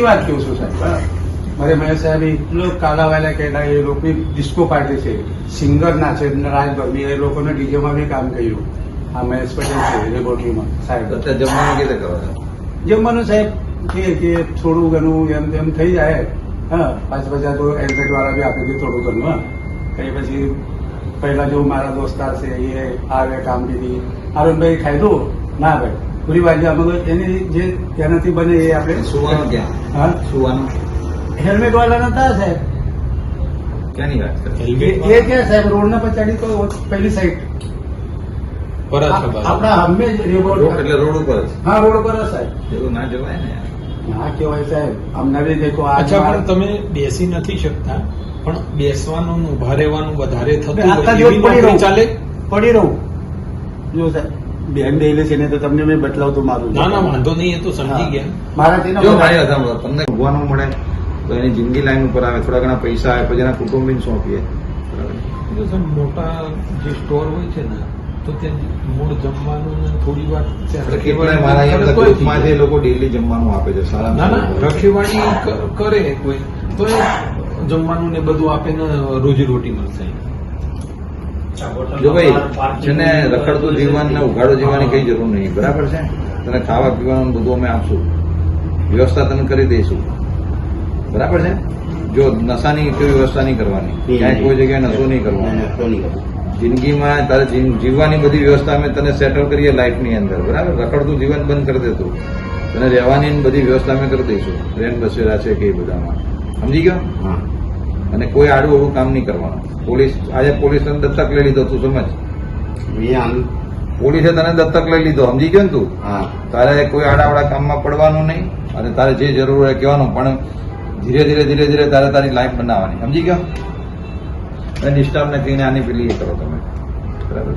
વાત કહું છું સાહેબ, મારે મહેશ સાહેબ એટલો કાલાવાલા કહેતા એ લોકો ડિસ્કો પાર્ટી છે, સિંગર ના છે, રાજભર એ લોકોને ડીજેમાં બી કામ કર્યું. આ મહેશ પટેલ છે લેબોરેટરીમાં સાહેબ. અત્યારે જમવાનું કેવી રીતે કરો છો? જમવાનું સાહેબ કે થોડું ઘણું એમ તેમ થઈ જાય. હા, પાછા તો એડમિટ વાળા બી આપી દે થોડું ઘણું. હા, કઈ પછી પહેલા જો મારા દોસ્તાર છે એ આવે કામગીરી અરુણભાઈ ખાધું ના ભાઈ પૂરી ભાજી અમે એની જે એનાથી બને એ આપણે સુવાનું ક્યાં? હા, સુવાનું હેલ્મેટ વાળા નતા સાહેબ. ક્યાંની વાત કરે? એ ક્યાં સાહેબ રોડ ના પછાડી તો પહેલી સાઈડ આપણા હંમેશ એટલે રોડ ઉપર જ? હા, રોડ ઉપર જ સાહેબ. એવું ના જવાય ને યાર. ના કેવાય સાહેબ, અમને બી દેખો અચ્છા, પણ તમે બેસી નથી શકતા, પણ બેસવાનું ને ઉભા રહેવાનું વધારે થતું આખા હોય દિવસ એવી પડી નોકરી રહું ચાલે? પડી રહું. જો સાહેબ બેન ડેલી છે ને તો તમને મેં બતલાવતું મારું. ના ના, વાંધો નહીં, એ તો સમજી ગયા. મારાથી જો મારી વાત સાંભળો, તમને ભગવાનું મળે તો એની જિંદગી લાઈન ઉપર આવે, થોડા ઘણા પૈસા આવે, પછી એના કુટુંબીને સોંપીએ. જો સાહેબ, મોટા જે સ્ટોર હોય છે ને તો ત્યાં મૂળ જમવાનું ને થોડી વાર ત્યાં કેટલાય મારા અહીંયા કોઈ ગ્રુપમાં છે, એ લોકો ડેલી જમવાનું આપે છે. સારા ના ના, રખેવાળી કરે કોઈ તો એ જમવાનું ને બધું આપે ને રોજીરોટી મળશે. જો ભાઈ છે ને, રખડતું જીવન ને ઉઘાડું જીવવાની કઈ જરૂર નહીં, બરાબર છે? તને ખાવા પીવાનું બધું અમે આપશું, વ્યવસ્થા તને કરી દઈશું, બરાબર છે? જો નશાની કોઈ વ્યવસ્થા નહીં કરવાની, ક્યાંય કોઈ જગ્યાએ નશો નહીં કરવાનો. જિંદગીમાં તારે જીવવાની બધી વ્યવસ્થા અમે તને સેટલ કરીએ લાઈફની અંદર, બરાબર? રખડતું જીવન બંધ કરી દેતું, તને રહેવાની બધી વ્યવસ્થા અમે કરી દઈશું, ટ્રેન બસેરા છે કે એ બધામાં, સમજી ગયો? અને કોઈ આડું અવળું કામ નહીં કરવાનું. આજે પોલીસ તને દત્તક લઈ લીધો, તું સમજ. પોલીસે તને દત્તક લઈ લીધો, સમજી ગયો ને તું? તારે કોઈ આડાવાળા કામમાં પડવાનું નહીં, અને તારે જે જરૂર હોય કહેવાનું, પણ ધીરે ધીરે તારે તારી લાઈફ બનાવવાની, સમજી ગયો? અને ડિસ્ટર્બ ને કહીને આની પેલી એ કરો તમે, બરાબર?